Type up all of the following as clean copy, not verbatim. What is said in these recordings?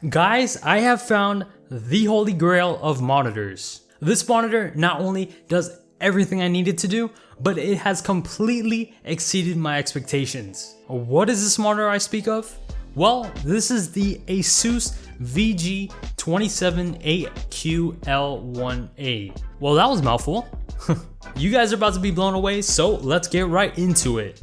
Guys, I have found the holy grail of monitors. This monitor not only does everything I needed to do, but it has completely exceeded my expectations. What is this monitor I speak of? Well, this is the ASUS VG27AQL1A. Well, that was a mouthful. You guys are about to be blown away, so let's get right into it.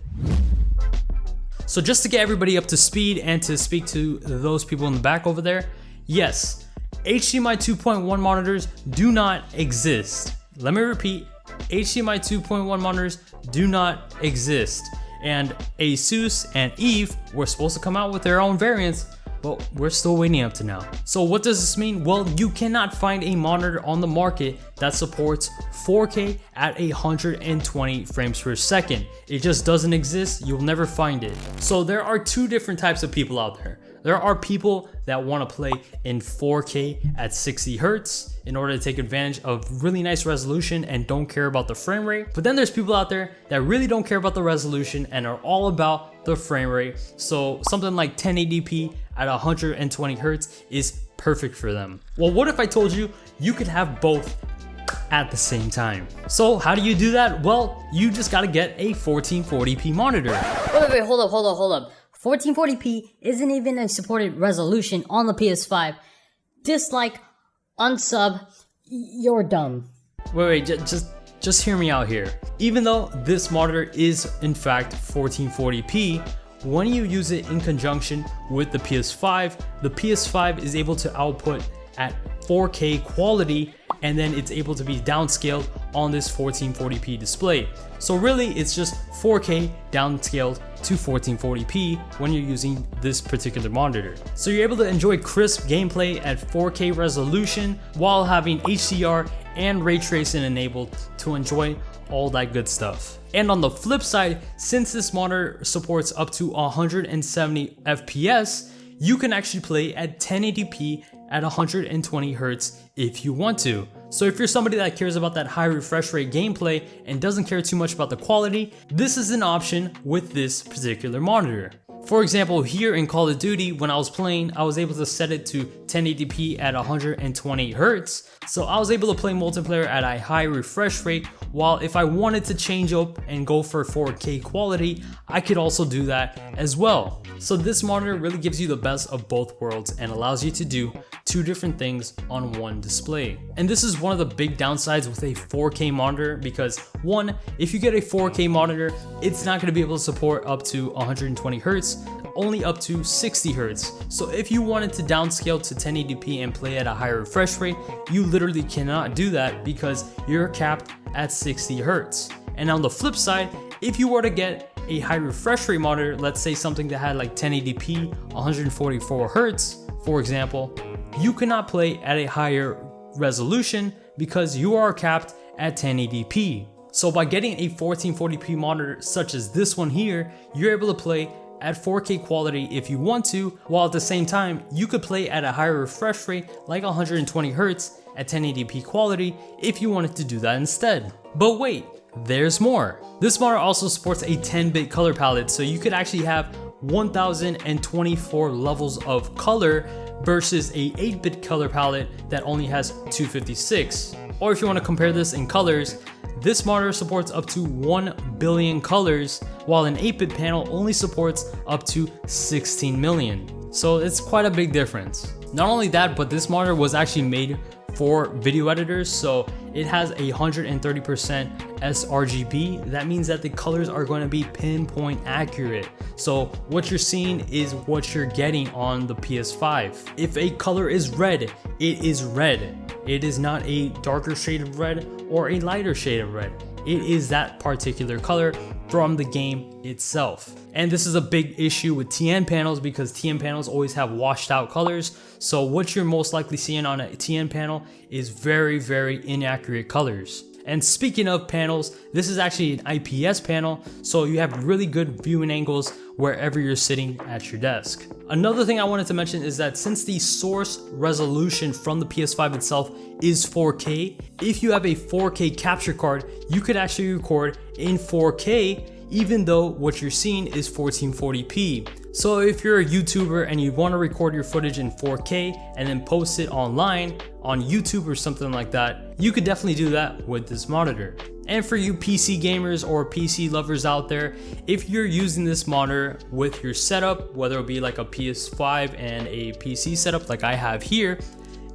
So just to get everybody up to speed and to speak to those people in the back over there, yes, HDMI 2.1 monitors do not exist. Let me repeat, HDMI 2.1 monitors do not exist. And ASUS and Eve were supposed to come out with their own variants, but we're still waiting up to now. So what does this mean? Well, you cannot find a monitor on the market that supports 4K at 120 frames per second. It just doesn't exist. You'll never find it. So there are two different types of people out there. There are people that want to play in 4K at 60 Hertz in order to take advantage of really nice resolution and don't care about the frame rate. But then there's people out there that really don't care about the resolution and are all about the frame rate. So something like 1080p at 120 Hertz is perfect for them. Well, what if I told you you could have both at the same time? So how do you do that? Well, you just gotta get a 1440p monitor. Wait, hold up. 1440p isn't even a supported resolution on the PS5. Dislike, unsub, you're dumb. Wait, just hear me out here. Even though this monitor is in fact 1440p, when you use it in conjunction with the PS5 is able to output at 4K quality, and then it's able to be downscaled on this 1440p display. So really it's just 4K downscaled to 1440p when you're using this particular monitor. So you're able to enjoy crisp gameplay at 4K resolution while having HDR and ray tracing enabled to enjoy all that good stuff. And on the flip side, since this monitor supports up to 170 FPS, you can actually play at 1080p at 120 Hertz if you want to. So if you're somebody that cares about that high refresh rate gameplay and doesn't care too much about the quality, this is an option with this particular monitor. For example, here in Call of Duty, when I was playing, I was able to set it to 1080p at 120 Hertz. So I was able to play multiplayer at a high refresh rate, while if I wanted to change up and go for 4K quality, I could also do that as well. So this monitor really gives you the best of both worlds and allows you to do two different things on one display. And this is one of the big downsides with a 4K monitor, because one, if you get a 4K monitor, it's not going to be able to support up to 120 Hertz, only up to 60 Hertz. So if you wanted to downscale to 1080p and play at a higher refresh rate, you literally cannot do that because you're capped at 60 Hertz. And on the flip side, if you were to get a high refresh rate monitor, let's say something that had like 1080p, 144 Hertz, for example, you cannot play at a higher resolution because you are capped at 1080p. So by getting a 1440p monitor such as this one here, you're able to play at 4K quality if you want to, while at the same time you could play at a higher refresh rate like 120 Hertz at 1080p quality if you wanted to do that instead. But wait, there's more. This monitor also supports a 10-bit color palette, so you could actually have 1024 levels of color versus a 8-bit color palette that only has 256. Or if you want to compare this in colors, this monitor supports up to 1 billion colors, while an 8-bit panel only supports up to 16 million. So it's quite a big difference. Not only that, but this monitor was actually made for video editors, so it has 130% sRGB. That means that the colors are going to be pinpoint accurate. So what you're seeing is what you're getting on the PS5. If a color is red, it is red. It is not a darker shade of red or a lighter shade of red. It is that particular color from the game itself. And this is a big issue with TN panels because TN panels always have washed out colors. So what you're most likely seeing on a TN panel is very, very inaccurate colors. And speaking of panels, this is actually an IPS panel, so you have really good viewing angles wherever you're sitting at your desk. Another thing I wanted to mention is that since the source resolution from the PS5 itself is 4K, if you have a 4K capture card, you could actually record in 4K even though what you're seeing is 1440p. So if you're a YouTuber and you want to record your footage in 4K and then post it online on YouTube or something like that, you could definitely do that with this monitor. And for you PC gamers or PC lovers out there, if you're using this monitor with your setup, whether it be like a PS5 and a PC setup like I have here,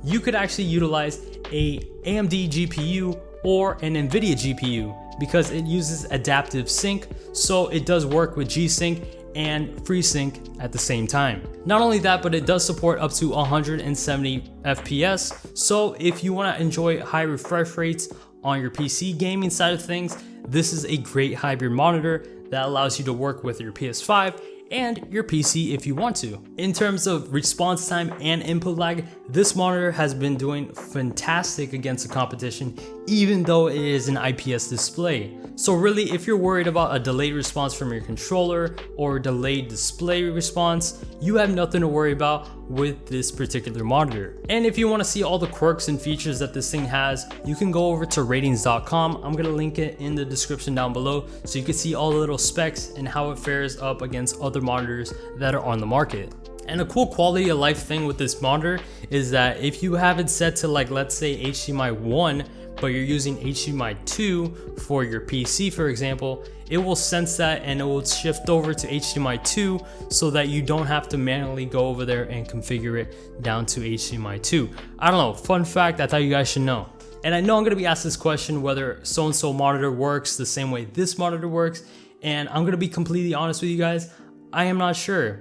you could actually utilize a AMD GPU or an NVIDIA GPU because it uses adaptive sync, so it does work with G-Sync and FreeSync at the same time. Not only that, but it does support up to 170 FPS, so if you want to enjoy high refresh rates on your PC gaming side of things, this is a great hybrid monitor that allows you to work with your PS5 and your PC if you want to. In terms of response time and input lag, this monitor has been doing fantastic against the competition, even though it is an IPS display. So really, if you're worried about a delayed response from your controller or delayed display response, you have nothing to worry about with this particular monitor. And if you want to see all the quirks and features that this thing has, you can go over to ratings.com. I'm going to link it in the description down below so you can see all the little specs and how it fares up against other monitors that are on the market. And a cool quality of life thing with this monitor is that if you have it set to, like, let's say HDMI 1, but you're using HDMI 2 for your PC, for example, it will sense that and it will shift over to HDMI 2 so that you don't have to manually go over there and configure it down to HDMI 2. I don't know, fun fact I thought you guys should know. And I know I'm going to be asked this question whether so-and-so monitor works the same way this monitor works, and I'm going to be completely honest with you guys, I am not sure.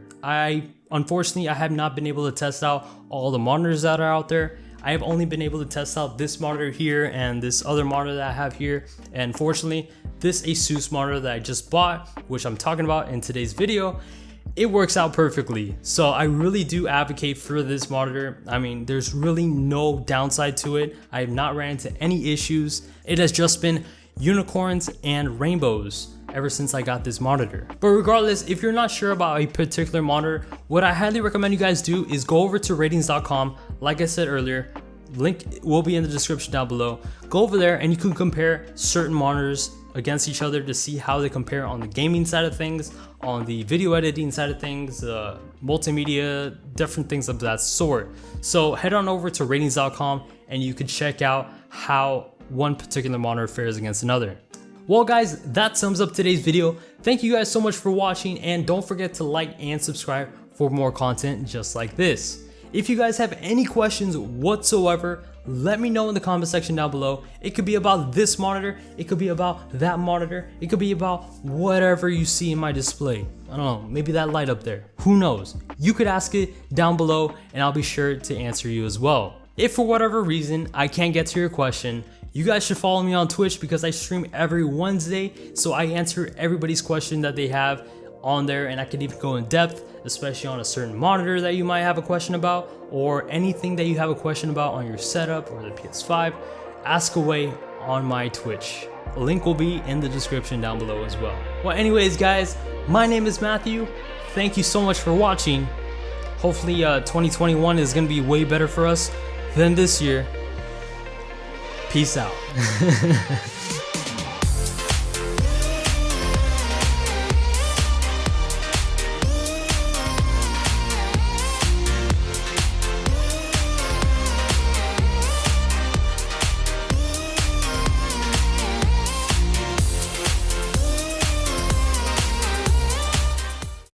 Unfortunately, I have not been able to test out all the monitors that are out there. I have only been able to test out this monitor here and this other monitor that I have here. And fortunately, this ASUS monitor that I just bought, which I'm talking about in today's video, it works out perfectly. So I really do advocate for this monitor. I mean, there's really no downside to it. I have not ran into any issues. It has just been unicorns and rainbows ever since I got this monitor. But regardless, if you're not sure about a particular monitor, what I highly recommend you guys do is go over to ratings.com. Like I said earlier, link will be in the description down below. Go over there and you can compare certain monitors against each other to see how they compare on the gaming side of things, on the video editing side of things, multimedia, different things of that sort. So head on over to ratings.com and you can check out how one particular monitor fares against another. Well guys, that sums up today's video. Thank you guys so much for watching, and don't forget to like and subscribe for more content just like this. If you guys have any questions whatsoever, let me know in the comment section down below. It could be about this monitor, it could be about that monitor, it could be about whatever you see in my display. I don't know, maybe that light up there, who knows? You could ask it down below and I'll be sure to answer you as well. If for whatever reason I can't get to your question, you guys should follow me on Twitch because I stream every Wednesday, so I answer everybody's question that they have on there, and I can even go in depth, especially on a certain monitor that you might have a question about, or anything that you have a question about on your setup or the PS5. Ask away on my Twitch. A link will be in the description down below as well. Well, anyways guys, my name is Matthew. Thank you so much for watching. Hopefully 2021 is going to be way better for us than this year. Peace out.